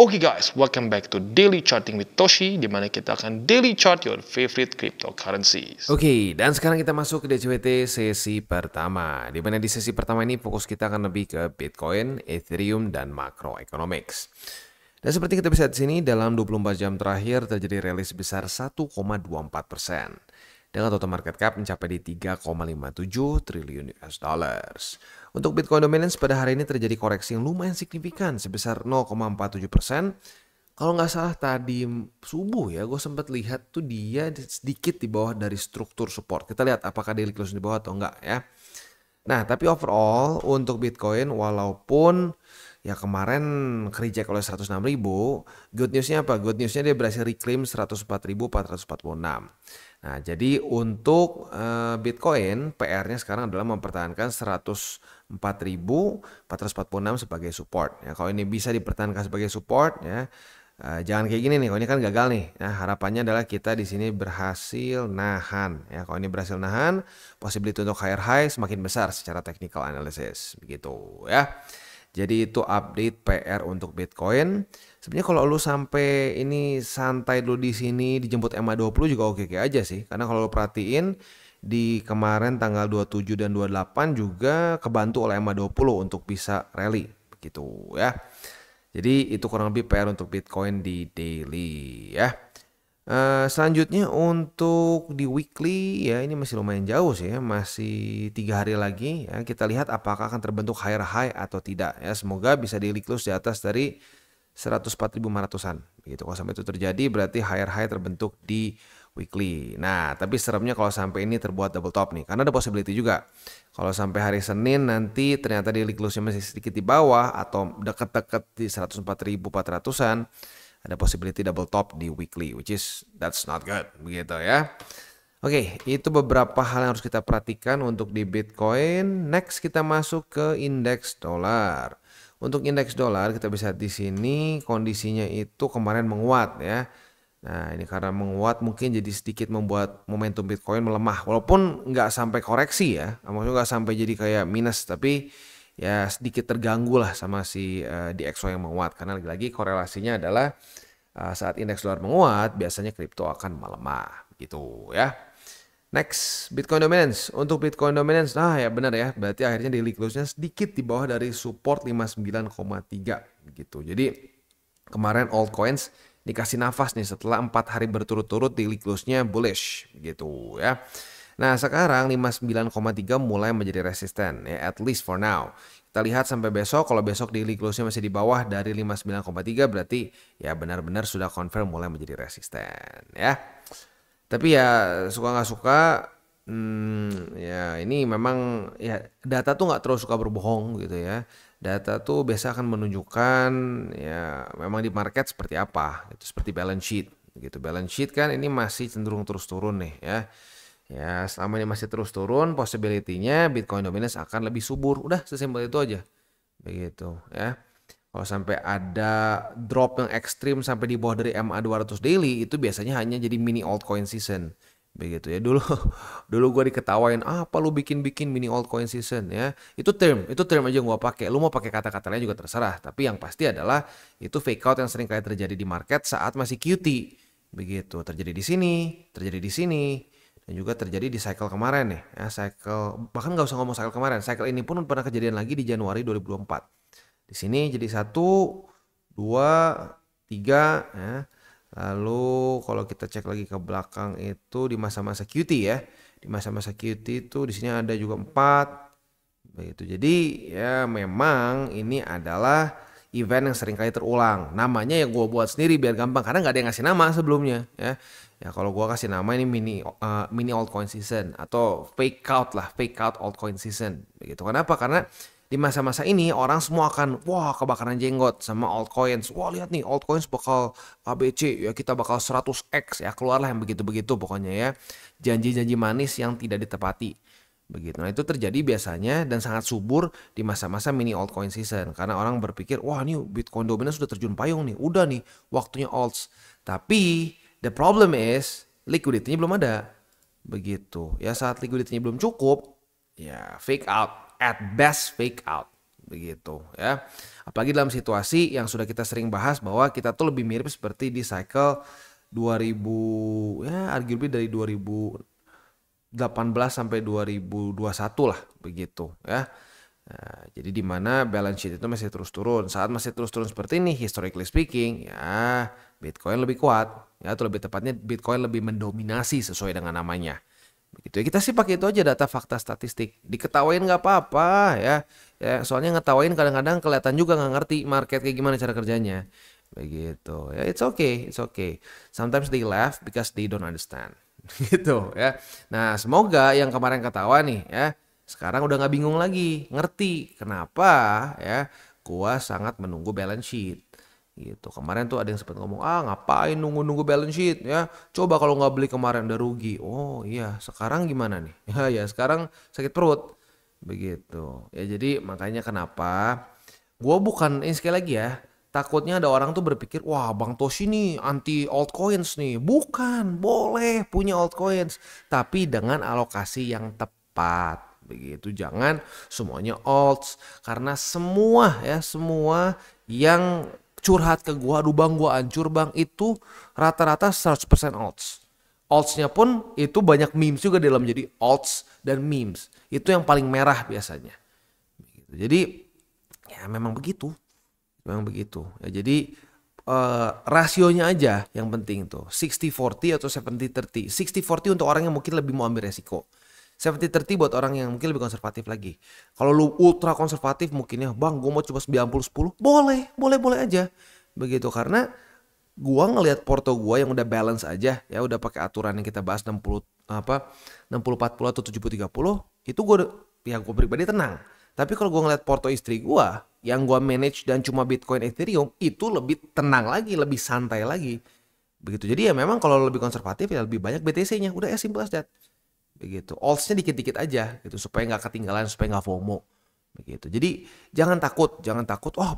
Oke guys, welcome back to Daily Charting with Toshi, di mana kita akan daily chart your favorite cryptocurrencies. Oke, dan sekarang kita masuk ke DCWT sesi pertama. Di mana di sesi pertama ini fokus kita akan lebih ke Bitcoin, Ethereum, dan macroeconomics. Dan seperti kita bisa lihat di sini, dalam 24 jam terakhir terjadi rally sebesar 1,24%. Dengan total market cap mencapai di 3,57 triliun US dollars. Untuk Bitcoin dominance pada hari ini terjadi koreksi yang lumayan signifikan sebesar 0,47%. Kalau nggak salah tadi subuh ya, gue sempat lihat tuh dia sedikit di bawah dari struktur support. Kita lihat apakah dia close di bawah atau enggak ya. Nah, tapi overall untuk Bitcoin walaupun ya kemarin reject oleh 106.000, good newsnya apa? Good newsnya dia berhasil reclaim 104.446. Nah, jadi untuk Bitcoin PR-nya sekarang adalah mempertahankan 104.446 sebagai support. Ya, kalau ini bisa dipertahankan sebagai support ya, jangan kayak gini nih. Kalau ini kan gagal nih. Nah, harapannya adalah kita di sini berhasil nahan. Ya, kalau ini berhasil nahan, possibility untuk higher high semakin besar secara technical analysis. Begitu ya. Jadi itu update PR untuk Bitcoin. Sebenarnya kalau lu sampai ini santai dulu di sini dijemput MA20 juga oke-oke aja sih. Karena kalau lu perhatiin di kemarin tanggal 27 dan 28 juga kebantu oleh MA20 untuk bisa rally begitu ya. Jadi itu kurang lebih PR untuk Bitcoin di daily ya. Selanjutnya untuk di weekly ya, ini masih lumayan jauh sih ya, masih 3 hari lagi ya. Kita lihat apakah akan terbentuk higher high atau tidak ya. Semoga bisa daily close di atas dari 104.500-an begitu. Kalau sampai itu terjadi berarti higher high terbentuk di weekly. Nah, tapi seremnya kalau sampai ini terbuat double top nih, karena ada possibility juga. Kalau sampai hari Senin nanti ternyata daily close-nya masih sedikit di bawah atau deket-deket di 104.400-an, ada possibility double top di weekly, which is that's not good begitu ya. Oke, itu beberapa hal yang harus kita perhatikan untuk di Bitcoin. Next kita masuk ke indeks dolar. Untuk indeks dolar kita bisa lihat di sini kondisinya itu kemarin menguat ya. Nah, ini karena menguat mungkin jadi sedikit membuat momentum Bitcoin melemah, walaupun nggak sampai koreksi ya, maksudnya nggak sampai jadi kayak minus, tapi ya sedikit terganggu lah sama si DXY yang menguat, karena lagi-lagi korelasinya adalah saat indeks dolar menguat biasanya kripto akan melemah gitu ya. Next, Bitcoin dominance. Untuk Bitcoin dominance, nah ya benar ya, berarti akhirnya daily close-nya sedikit di bawah dari support 59,3 gitu. Jadi kemarin altcoins dikasih nafas nih setelah 4 hari berturut-turut daily close-nya bullish gitu ya. Nah, sekarang 59,3 mulai menjadi resisten ya, at least for now. Kita lihat sampai besok, kalau besok daily close-nya masih di bawah dari 59,3 berarti ya benar-benar sudah confirm mulai menjadi resisten ya. Tapi ya suka nggak suka, ya ini memang ya data tuh nggak terus suka berbohong gitu ya. Data tuh biasa akan menunjukkan ya memang di market seperti apa. Itu seperti balance sheet gitu. Balance sheet kan ini masih cenderung terus turun nih ya. Ya, selama ini masih terus turun, possibility-nya Bitcoin dominance akan lebih subur. Udah sesimpel itu aja. Begitu ya. Kalau sampai ada drop yang ekstrim sampai di bawah dari MA200 daily, itu biasanya hanya jadi mini altcoin season. Begitu ya. Dulu gue diketawain, apa lu bikin-bikin mini altcoin season ya. Itu term aja gue pakai. Lu mau pakai kata-kata lain juga terserah, tapi yang pasti adalah itu fake out yang sering kali terjadi di market saat masih QT. Begitu, terjadi di sini, terjadi di sini. Dan juga terjadi di cycle kemarin nih ya, cycle bahkan nggak usah ngomong cycle kemarin, cycle ini pun pernah kejadian lagi di Januari 2024. Di sini jadi 1, 2, 3 ya. Lalu kalau kita cek lagi ke belakang itu di masa-masa QT ya. Di masa-masa QT itu di sini ada juga 4. Begitu. Jadi ya memang ini adalah event yang sering kali terulang. Namanya yang gue buat sendiri biar gampang karena nggak ada yang ngasih nama sebelumnya ya. Ya kalau gue kasih nama ini mini altcoin season atau fake out altcoin season. Begitu. Kenapa? Karena di masa-masa ini orang semua akan wah kebakaran jenggot sama altcoins. Wah lihat nih altcoins bakal ABC ya, kita bakal 100x ya, keluarlah yang begitu-begitu pokoknya ya. Janji-janji manis yang tidak ditepati. Begitu. Nah, itu terjadi biasanya dan sangat subur di masa-masa mini altcoin season karena orang berpikir, wah nih Bitcoin dominance sudah terjun payung nih, udah nih waktunya alts. Tapi the problem is liquidity-nya belum ada. Begitu. Ya saat liquidity-nya belum cukup, ya fake out, at best fake out. begitu ya. Apalagi dalam situasi yang sudah kita sering bahas bahwa kita tuh lebih mirip seperti di cycle 2000 ya arguably dari 2018 sampai 2021 lah begitu ya. Nah, jadi di mana balance sheet itu masih terus turun. Saat masih terus turun seperti ini, historically speaking, ya Bitcoin lebih kuat. Ya, atau lebih tepatnya Bitcoin lebih mendominasi sesuai dengan namanya. Begitu ya, kita sih pakai itu aja data fakta statistik. Diketawain nggak apa-apa ya. Ya, soalnya ngetawain kadang-kadang kelihatan juga nggak ngerti market kayak gimana cara kerjanya. Begitu. Ya, it's okay, it's okay. Sometimes they laugh because they don't understand. Gitu ya. Nah, semoga yang kemarin ketawa nih ya sekarang udah nggak bingung lagi, ngerti kenapa ya gua sangat menunggu balance sheet gitu. Kemarin tuh ada yang sempat ngomong, ngapain nunggu-nunggu balance sheet ya, coba kalau nggak beli kemarin udah rugi. Oh iya, sekarang gimana nih? Ya sekarang sakit perut begitu ya. Jadi makanya kenapa gua bukan ini sekali lagi ya, takutnya ada orang tuh berpikir, wah Bang Toshi nih anti altcoins nih. Bukan, boleh punya altcoins tapi dengan alokasi yang tepat. Begitu, jangan semuanya alts, karena semua yang curhat ke gua, aduh bang gua hancur bang, itu rata-rata 100% alts. Altsnya pun itu banyak memes juga dalam, jadi alts dan memes itu yang paling merah biasanya. Jadi ya memang begitu ya. Jadi rasionya aja yang penting tuh 60-40 atau 70-30. 60-40 untuk orang yang mungkin lebih mau ambil resiko, 70-30 buat orang yang mungkin lebih konservatif lagi. Kalau lu ultra konservatif mungkin ya, bang gue mau coba 90-10, boleh aja begitu. Karena gua ngelihat porto gua yang udah balance aja ya, udah pakai aturan yang kita bahas 60 60-40 atau 70-30, itu gua pribadi tenang. Tapi kalau gua ngeliat porto istri gua yang gua manage dan cuma Bitcoin Ethereum, itu lebih tenang lagi, lebih santai lagi begitu. Jadi ya memang kalau lebih konservatif ya lebih banyak BTC-nya, udah as simple as that begitu. Alts-nya dikit-dikit aja gitu supaya nggak ketinggalan, supaya nggak FOMO begitu. Jadi jangan takut.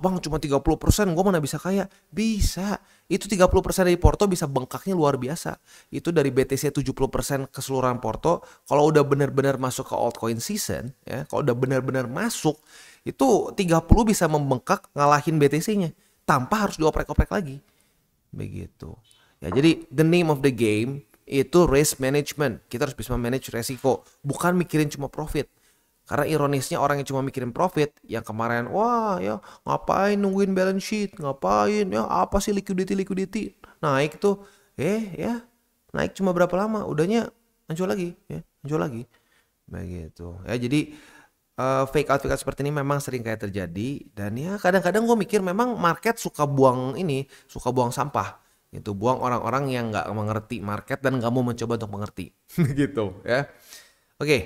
Bang cuma 30% gue mana bisa kaya? Bisa. Itu 30% dari porto bisa bengkaknya luar biasa. Itu dari BTC 70% keseluruhan porto. Kalau udah benar-benar masuk ke altcoin season ya, kalau udah benar-benar masuk, itu 30 bisa membengkak ngalahin BTC-nya tanpa harus dioprek-oprek lagi begitu ya. Jadi the name of the game itu risk management. Kita harus bisa manage resiko, bukan mikirin cuma profit. Karena ironisnya orang yang cuma mikirin profit, yang kemarin wah ya ngapain nungguin balance sheet, ngapain ya apa sih liquidity naik tuh, ya naik cuma berapa lama udahnya hancur lagi begitu ya. Jadi fake out seperti ini memang sering kayak terjadi. Dan ya kadang-kadang gue mikir memang market suka buang sampah itu, buang orang-orang yang nggak mengerti market dan nggak mau mencoba untuk mengerti gitu ya. Oke,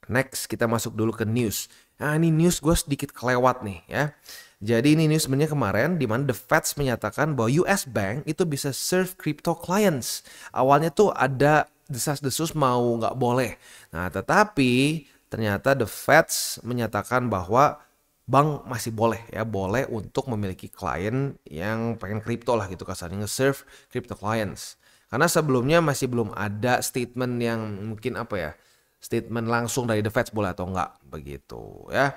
next kita masuk dulu ke news. Nah ini news gue sedikit kelewat nih ya. Jadi ini news sebenarnya kemarin di mana The Fed menyatakan bahwa US Bank itu bisa serve crypto clients. Awalnya tuh ada desas-desus mau nggak boleh. Nah tetapi ternyata The Fed menyatakan bahwa bank masih boleh untuk memiliki klien yang pengen kripto lah gitu, kasarnya nge-serve crypto clients. Karena sebelumnya masih belum ada statement yang mungkin statement langsung dari The Fed boleh atau enggak begitu ya.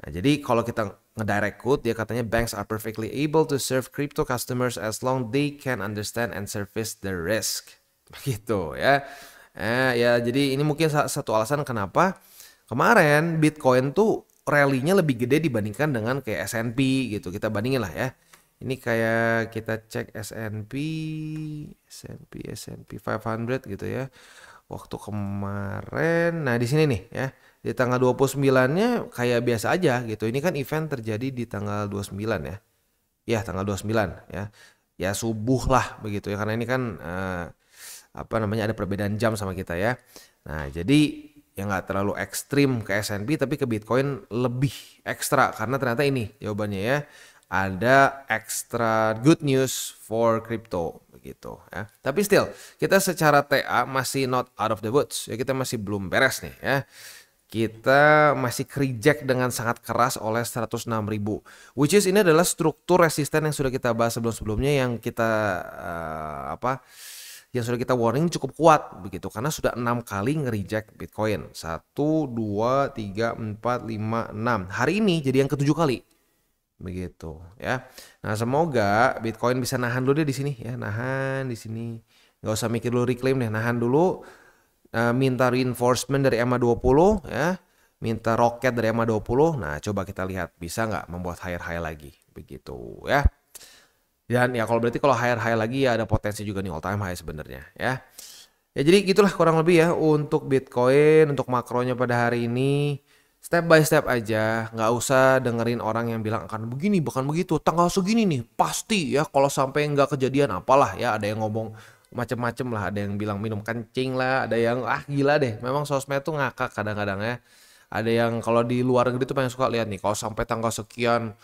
Nah, jadi kalau kita ngedirect quote, dia katanya banks are perfectly able to serve crypto customers as long they can understand and service the risk. Begitu ya. Ya jadi ini mungkin satu alasan kenapa kemarin Bitcoin tuh rally-nya lebih gede dibandingkan dengan kayak S&P gitu. Kita bandingin lah ya. Ini kayak kita cek S&P 500 gitu ya. Waktu kemarin, nah di sini nih ya. Di tanggal 29-nya kayak biasa aja gitu. Ini kan event terjadi di tanggal 29 ya. Ya, tanggal 29 ya. Ya subuh lah begitu ya, karena ini kan ada perbedaan jam sama kita ya. Nah, jadi yang nggak terlalu ekstrim ke S&P tapi ke Bitcoin lebih ekstra karena ternyata ini jawabannya ya, ada extra good news for crypto begitu ya. Tapi still kita secara TA masih not out of the woods ya, kita masih belum beres nih ya. Kita masih reject dengan sangat keras oleh 106.000, which is ini adalah struktur resisten yang sudah kita bahas sebelum-sebelumnya, yang kita yang sudah kita warning cukup kuat begitu karena sudah 6 kali nge-reject Bitcoin. 1, 2, 3, 4, 5, 6. Hari ini jadi yang ke-7 kali. Begitu ya. Nah, semoga Bitcoin bisa nahan dulu deh di sini ya, nahan di sini. Nggak usah mikir dulu reclaim deh, nahan dulu. Minta reinforcement dari EMA 20 ya. Minta roket dari EMA 20. Nah, coba kita lihat bisa nggak membuat higher lagi. Begitu ya. Dan ya kalau higher lagi ya ada potensi juga nih all time high sebenarnya ya. Ya jadi gitulah kurang lebih ya untuk Bitcoin, untuk makronya pada hari ini. Step by step aja, nggak usah dengerin orang yang bilang akan begini, bukan begitu. Tanggal segini nih, pasti ya kalau sampai nggak kejadian apalah ya. Ada yang ngomong macem-macem lah, ada yang bilang minum kencing lah, ada yang gila deh. Memang sosmed tuh ngakak kadang-kadang ya. Ada yang kalau di luar negeri tuh pengen suka lihat nih, kalau sampai tanggal sekian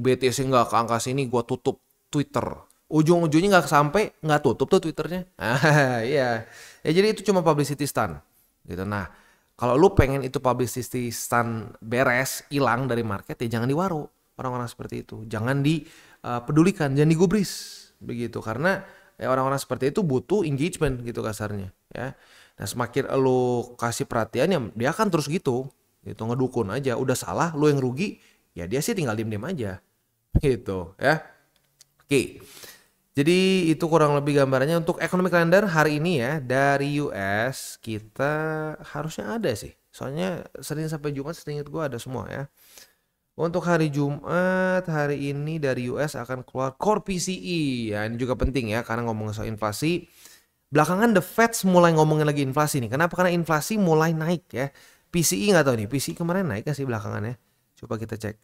BTC nggak ke angka sini, gue tutup Twitter. Ujung-ujungnya nggak sampai, nggak tutup tuh Twitternya. Iya. Ya jadi itu cuma publicity stunt gitu. Nah, kalau lu pengen itu publicity stunt beres, hilang dari market ya jangan diwaro orang-orang seperti itu. Jangan dipedulikan, jangan digubris begitu karena ya orang-orang seperti itu butuh engagement gitu kasarnya ya. Nah, semakin lu kasih perhatian ya dia akan terus gitu ngedukun aja. Udah salah lu yang rugi, ya dia sih tinggal diem-diem aja gitu ya. Oke. Jadi itu kurang lebih gambarannya untuk economic calendar hari ini ya. Dari US kita harusnya ada sih. Soalnya Senin sampai Jumat seingat gue ada semua ya. Untuk hari Jumat hari ini dari US akan keluar core PCE. Ya ini juga penting ya karena ngomongin soal inflasi. Belakangan The Fed mulai ngomongin lagi inflasi nih. Kenapa? Karena inflasi mulai naik ya. PCE nggak tahu nih. PCE kemarin naik gak sih belakangan ya? Coba kita cek.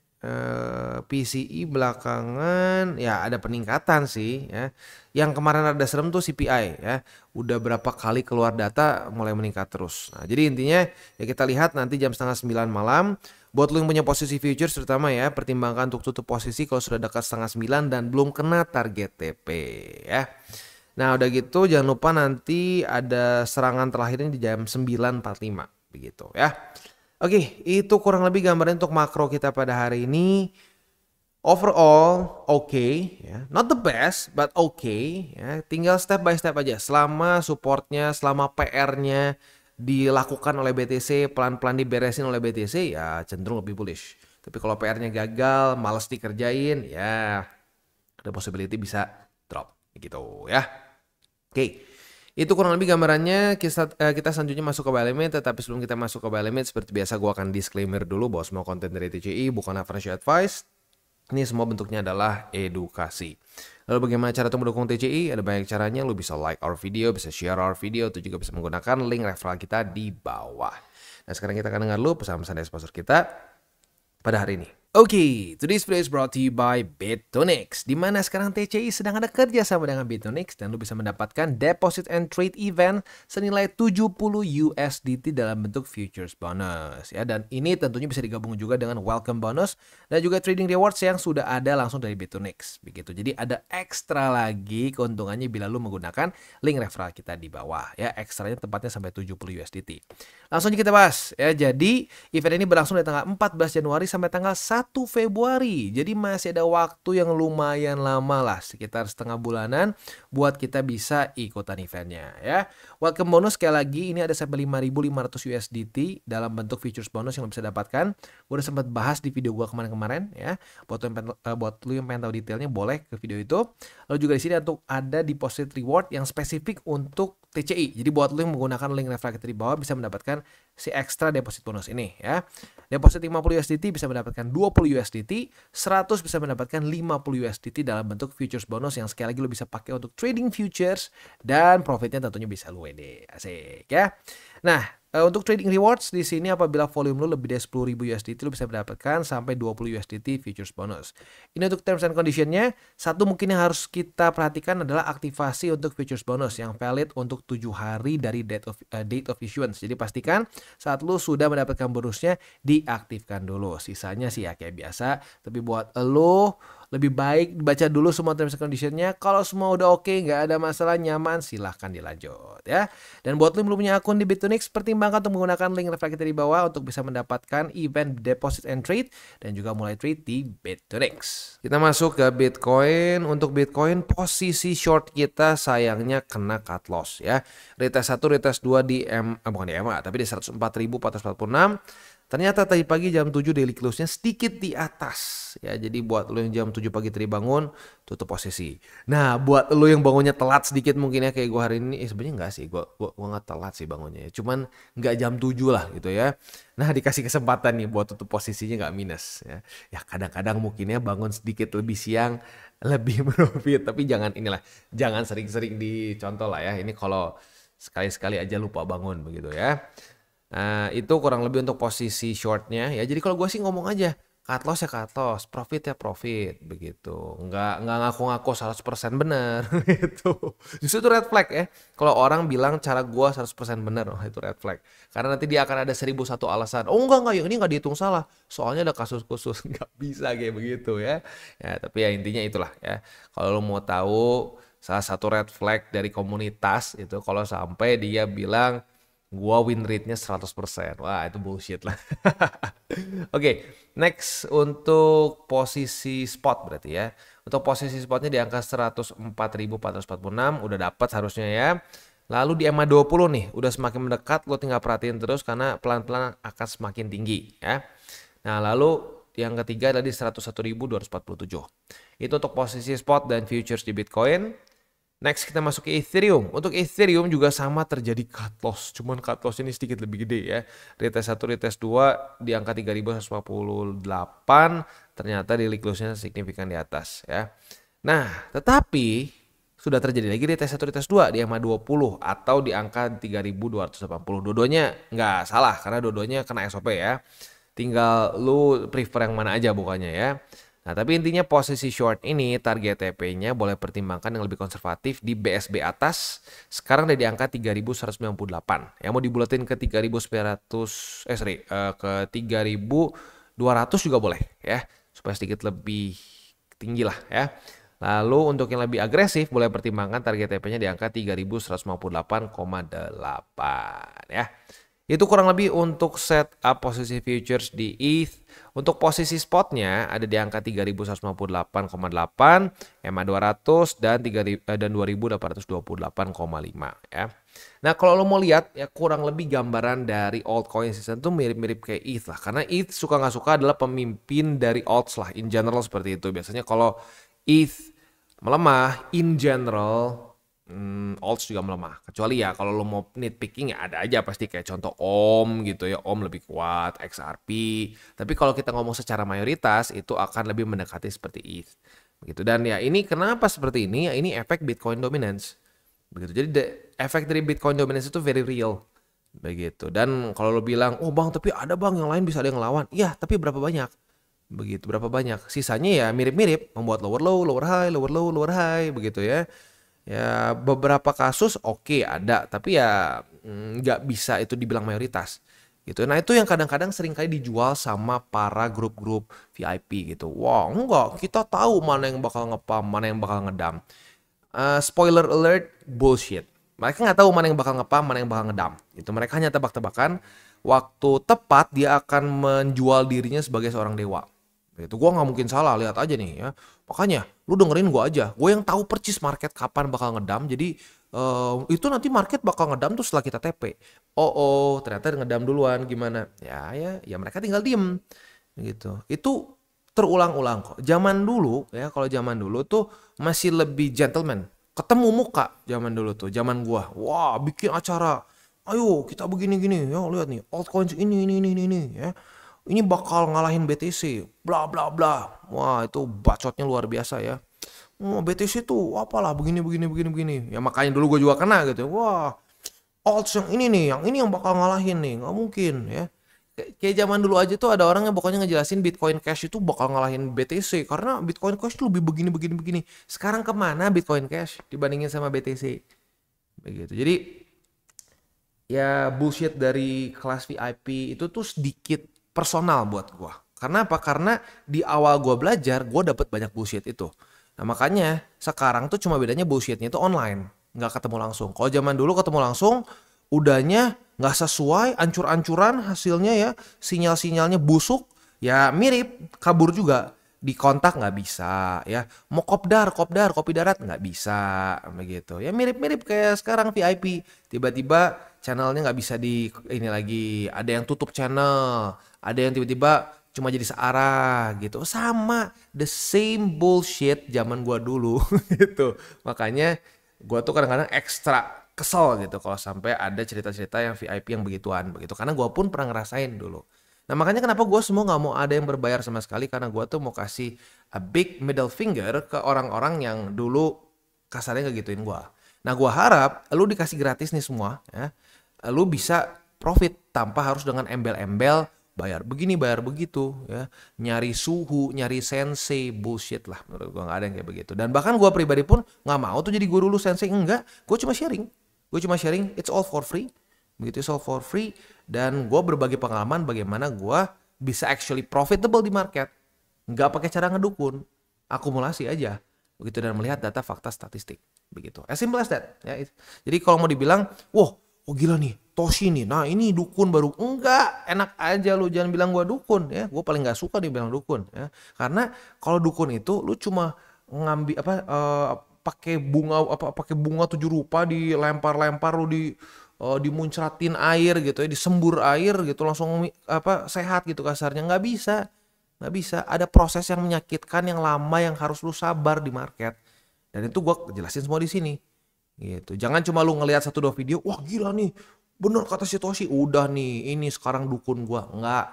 PCE belakangan ya ada peningkatan sih ya. Yang kemarin ada serem tuh CPI ya. Udah berapa kali keluar data mulai meningkat terus. Nah, jadi intinya ya kita lihat nanti jam 8:30 malam. Buat lu yang punya posisi futures terutama ya, pertimbangkan untuk tutup posisi kalau sudah dekat 8:30 dan belum kena target TP ya. Nah, udah gitu jangan lupa nanti ada serangan terakhirnya di jam 9:45 begitu ya. Oke, itu kurang lebih gambaran untuk makro kita pada hari ini. Overall, ya. Not the best, but ya. Tinggal step by step aja. Selama supportnya, selama PR-nya dilakukan oleh BTC, pelan-pelan diberesin oleh BTC, ya cenderung lebih bullish. Tapi kalau PR-nya gagal, males dikerjain, ya ada possibility bisa drop. Gitu ya. Oke. Itu kurang lebih gambarannya. Kita selanjutnya masuk ke buy limit. Tetapi sebelum kita masuk ke buy limit, seperti biasa gue akan disclaimer dulu bahwa semua konten dari TCI bukan financial advice. Ini semua bentuknya adalah edukasi. Lalu bagaimana cara untuk mendukung TCI? Ada banyak caranya. Lu bisa like our video, bisa share our video, atau juga bisa menggunakan link referral kita di bawah. Nah sekarang kita akan dengar dulu pesan-pesan dari sponsor kita pada hari ini. Oke, today's video is brought to you by Bitonix. Dimana sekarang TCI sedang ada kerja sama dengan Bitonix dan lu bisa mendapatkan deposit and trade event senilai 70 USDT dalam bentuk futures bonus ya. Dan ini tentunya bisa digabung juga dengan welcome bonus dan juga trading rewards yang sudah ada langsung dari Bitonix. Begitu. Jadi ada ekstra lagi keuntungannya bila lu menggunakan link referral kita di bawah ya. Ekstranya tepatnya sampai 70 USDT. Langsung kita bahas ya. Jadi event ini berlangsung dari tanggal 14 Januari sampai tanggal 1 Februari. Jadi masih ada waktu yang lumayan lama lah, sekitar setengah bulanan buat kita bisa ikutan eventnya ya. Welcome bonus sekali lagi ini ada sampai 5.500 USDT dalam bentuk futures bonus yang lo bisa dapatkan. Gue udah sempat bahas di video gue kemarin-kemarin ya. Buat lu yang pengen tahu detailnya boleh ke video itu. Lalu juga di sini ada deposit reward yang spesifik untuk TCI. Jadi buat lu yang menggunakan link referral kita di bawah bisa mendapatkan si extra deposit bonus ini ya. Deposit 50 USDT bisa mendapatkan 20 USDT, 100 bisa mendapatkan 50 USDT dalam bentuk futures bonus yang sekali lagi lu bisa pakai untuk trading futures dan profitnya tentunya bisa lu WD. Asik ya. Nah, untuk trading rewards di sini apabila volume lu lebih dari 10.000 USDT lu bisa mendapatkan sampai 20 USDT futures bonus. Ini untuk terms and conditionnya. Satu mungkin yang harus kita perhatikan adalah aktivasi untuk futures bonus yang valid untuk 7 hari dari date of issuance. Jadi pastikan saat lu sudah mendapatkan bonusnya diaktifkan dulu. Sisanya sih ya kayak biasa. Tapi buat lu Lebih baik baca dulu semua terms and conditionnya. Kalau semua udah oke, nggak ada masalah, nyaman, silahkan dilanjut ya. Dan buat lo yang belum punya akun di Bitonix, pertimbangkan untuk menggunakan link refleks kita di bawah untuk bisa mendapatkan event deposit and trade dan juga mulai trade di Bitonix. Kita masuk ke Bitcoin. Untuk Bitcoin, posisi short kita sayangnya kena cut loss ya. Retest 1, retest 2 di bukan di MA, tapi di 104.446. Ternyata tadi pagi jam 7 daily close-nya sedikit di atas ya. Jadi buat lo yang jam 7 pagi tadi bangun, tutup posisi. Nah, buat lo yang bangunnya telat sedikit mungkin ya kayak gue hari ini, sebenarnya enggak sih, gue nggak telat sih bangunnya ya. Cuman nggak jam 7 lah gitu ya. Nah, dikasih kesempatan nih buat tutup posisinya nggak minus ya. Ya kadang-kadang mungkinnya bangun sedikit lebih siang lebih profit, tapi jangan jangan sering-sering dicontoh lah ya. Ini kalau sekali-sekali aja lupa bangun begitu ya. Nah, itu kurang lebih untuk posisi shortnya ya. Jadi kalau gue sih ngomong aja, cut loss ya cut loss, profit ya profit begitu. Nggak ngaku-ngaku 100% benar gitu. Justru itu red flag ya. Kalau orang bilang cara gue 100% benar, oh itu red flag. Karena nanti dia akan ada 1001 alasan. Oh enggak, yang ini nggak dihitung salah. Soalnya ada kasus khusus, nggak bisa kayak begitu ya. Ya, tapi ya intinya itulah ya. Kalau lo mau tahu salah satu red flag dari komunitas itu kalau sampai dia bilang gua win rate-nya 100%. Wah, itu bullshit lah. Oke, next untuk posisi spot berarti ya. Untuk posisi spotnya di angka 104.446 udah dapat harusnya ya. Lalu di EMA 20 nih, udah semakin mendekat, lo tinggal perhatiin terus karena pelan-pelan akan semakin tinggi ya. Nah, lalu yang ketiga tadi 101.247. Itu untuk posisi spot dan futures di Bitcoin. Next kita masuk ke Ethereum. Untuk Ethereum juga sama terjadi cut loss. Cuman cut loss ini sedikit lebih gede ya. Retest 1, retest 2 di angka 3.148. Ternyata daily close-nya signifikan di atas ya. Nah, tetapi sudah terjadi lagi retest 1, retest 2 di EMA 20 atau di angka 3.280. Dua-duanya nggak salah karena dua-duanya kena SOP ya. Tinggal lu prefer yang mana aja bukannya ya. Nah, tapi intinya posisi short ini target TP-nya boleh pertimbangkan yang lebih konservatif di BSB atas. Sekarang udah di angka 3.198. Yang mau dibulatin ke 3.900 ke 3.200 juga boleh ya. Supaya sedikit lebih tinggi lah ya. Lalu untuk yang lebih agresif boleh pertimbangkan target TP-nya di angka 3.158,8 ya. Itu kurang lebih untuk setup posisi futures di ETH. Untuk posisi spotnya ada di angka 3.158,8, EMA 200 dan 2.828,5 ya. Nah, kalau lo mau lihat ya kurang lebih gambaran dari altcoin season itu mirip-mirip kayak ETH lah. Karena ETH suka nggak suka adalah pemimpin dari alts lah in general seperti itu. Biasanya kalau ETH melemah in general alts juga melemah. Kecuali ya kalau lo mau nitpicking ya ada aja pasti kayak contoh OM gitu ya. OM lebih kuat, XRP. Tapi kalau kita ngomong secara mayoritas itu akan lebih mendekati seperti ETH. Begitu. Dan ya ini kenapa seperti ini? Ya ini efek Bitcoin dominance. Begitu. Jadi efek dari Bitcoin dominance itu very real. Begitu. Dan kalau lo bilang, "Oh, Bang, tapi ada Bang yang lain bisa ada yang ngelawan." Iya, tapi berapa banyak? Begitu. Berapa banyak? Sisanya ya mirip-mirip, membuat lower low, lower high, lower low, lower high begitu ya. Ya beberapa kasus oke ada, tapi ya nggak bisa itu dibilang mayoritas gitu. Nah itu yang kadang-kadang sering kali dijual sama para grup-grup VIP gitu. Wah enggak, kita tahu mana yang bakal ngepam, mana yang bakal ngedam. Spoiler alert, bullshit. Mereka nggak tahu mana yang bakal ngepam, mana yang bakal ngedam. Itu mereka hanya tebak-tebakan. Waktu tepat dia akan menjual dirinya sebagai seorang dewa. Itu gue nggak mungkin salah, lihat aja nih ya. Makanya lu dengerin gue aja, gue yang tahu percis market kapan bakal ngedam. Jadi itu nanti market bakal ngedam tuh setelah kita TP. Ternyata ngedam duluan gimana? Ya mereka tinggal diem gitu. Itu terulang-ulang kok. Zaman dulu ya, kalau zaman dulu tuh masih lebih gentleman. Ketemu muka zaman dulu tuh, zaman gua. Wah, bikin acara. Ayo kita begini-gini ya, lihat nih altcoins ini ya. Ini bakal ngalahin BTC, bla bla bla. Wah, itu bacotnya luar biasa ya. BTC tuh apalah begini. Ya makanya dulu gue juga kena gitu. Wah, alts yang ini nih, yang bakal ngalahin nih, nggak mungkin ya. Kayak zaman dulu aja tuh ada orang yang pokoknya ngejelasin Bitcoin Cash itu bakal ngalahin BTC karena Bitcoin Cash tuh lebih begini. Sekarang kemana Bitcoin Cash dibandingin sama BTC? Begitu. Jadi ya bullshit dari kelas VIP itu tuh sedikit personal buat gua. Karena apa? Karena di awal gue belajar, gue dapet banyak bullshit itu. Nah makanya sekarang tuh cuma bedanya bullshitnya itu online, nggak ketemu langsung. Kalau zaman dulu ketemu langsung, udahnya nggak sesuai, ancur-ancuran hasilnya ya, sinyal-sinyalnya busuk, ya mirip, kabur juga. Di kontak nggak bisa, ya mau kopdar, kopi darat nggak bisa, begitu. Ya mirip-mirip kayak sekarang VIP, tiba-tiba channelnya nggak bisa di ini lagi, ada yang tutup channel, ada yang tiba-tiba cuma jadi searah gitu, sama the same bullshit zaman gua dulu gitu. Makanya gua tuh kadang-kadang ekstra kesel gitu kalau sampai ada cerita-cerita yang VIP yang begituan begitu, karena gua pun pernah ngerasain dulu. Nah makanya kenapa gue semua nggak mau ada yang berbayar sama sekali, karena gue tuh mau kasih a big middle finger ke orang-orang yang dulu kasarnya ngegituin gue. Nah gue harap lu dikasih gratis nih semua ya, lu bisa profit tanpa harus dengan embel-embel bayar begini bayar begitu ya, nyari suhu, nyari sensei, bullshit lah menurut gue, nggak ada yang kayak begitu. Dan bahkan gue pribadi pun nggak mau tuh jadi guru lu sensei, enggak, gue cuma sharing, it's all for free. Begitu, all for free, dan gue berbagi pengalaman bagaimana gue bisa actually profitable di market, nggak pakai cara ngedukun, akumulasi aja begitu, dan melihat data fakta statistik begitu, as simple as that ya. Jadi kalau mau dibilang wah oh gila nih Toshi nih, nah ini dukun baru, enggak, enak aja lu jangan bilang gue dukun ya, gue paling nggak suka dibilang dukun ya, karena kalau dukun itu lu cuma ngambil pakai bunga 7 rupa dilempar-lempar, lu dimuncratin air gitu ya, disembur air gitu langsung sehat gitu kasarnya. Nggak bisa, ada proses yang menyakitkan yang lama yang harus lu sabar di market, dan itu gue jelasin semua di sini gitu. Jangan cuma lu ngelihat 1-2 video, wah gila nih bener kata si Toshi, udah nih ini sekarang dukun gue. Nggak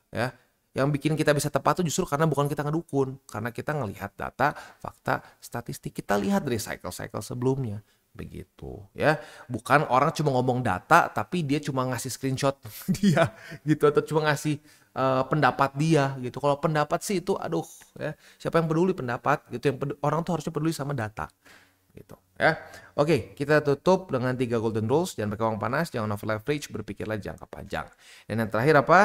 ya. Yang bikin kita bisa tepat tuh justru karena bukan kita ngedukun, karena kita ngelihat data fakta statistik, kita lihat dari cycle sebelumnya begitu ya. Bukan orang cuma ngomong data tapi dia cuma ngasih screenshot dia gitu, atau cuma ngasih pendapat dia gitu. Kalau pendapat sih itu aduh ya, siapa yang peduli pendapat gitu, orang tuh harusnya peduli sama data gitu ya. Oke, kita tutup dengan 3 golden rules. Jangan pakai uang panas, jangan over leverage, berpikirlah jangka panjang. Dan yang terakhir apa?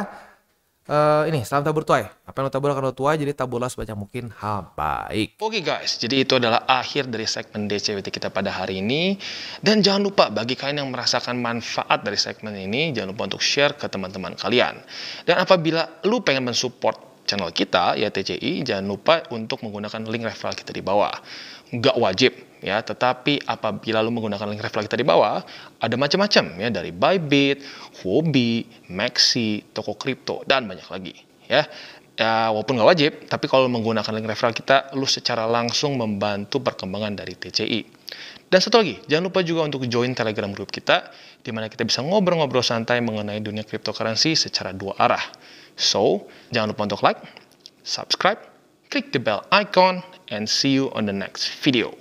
Ini salam tabur tuai. Apa yang lo tabur akan lo tuai, jadi taburlah sebanyak mungkin hal baik. Oke guys, jadi itu adalah akhir dari segmen DCWT kita pada hari ini. Dan jangan lupa bagi kalian yang merasakan manfaat dari segmen ini, jangan lupa untuk share ke teman-teman kalian. Dan apabila lu pengen mensupport channel kita, ya TCI, jangan lupa untuk menggunakan link referral kita di bawah. Nggak wajib ya, tetapi apabila lu menggunakan link referral kita di bawah, ada macam-macam ya, dari Bybit, Huobi, Maxi, toko kripto, dan banyak lagi ya. Ya, walaupun nggak wajib, tapi kalau menggunakan link referral kita, lu secara langsung membantu perkembangan dari TCI. Dan satu lagi, jangan lupa juga untuk join Telegram group kita, di mana kita bisa ngobrol-ngobrol santai mengenai dunia cryptocurrency secara 2 arah. So, jangan lupa untuk like, subscribe, click the bell icon, and see you on the next video.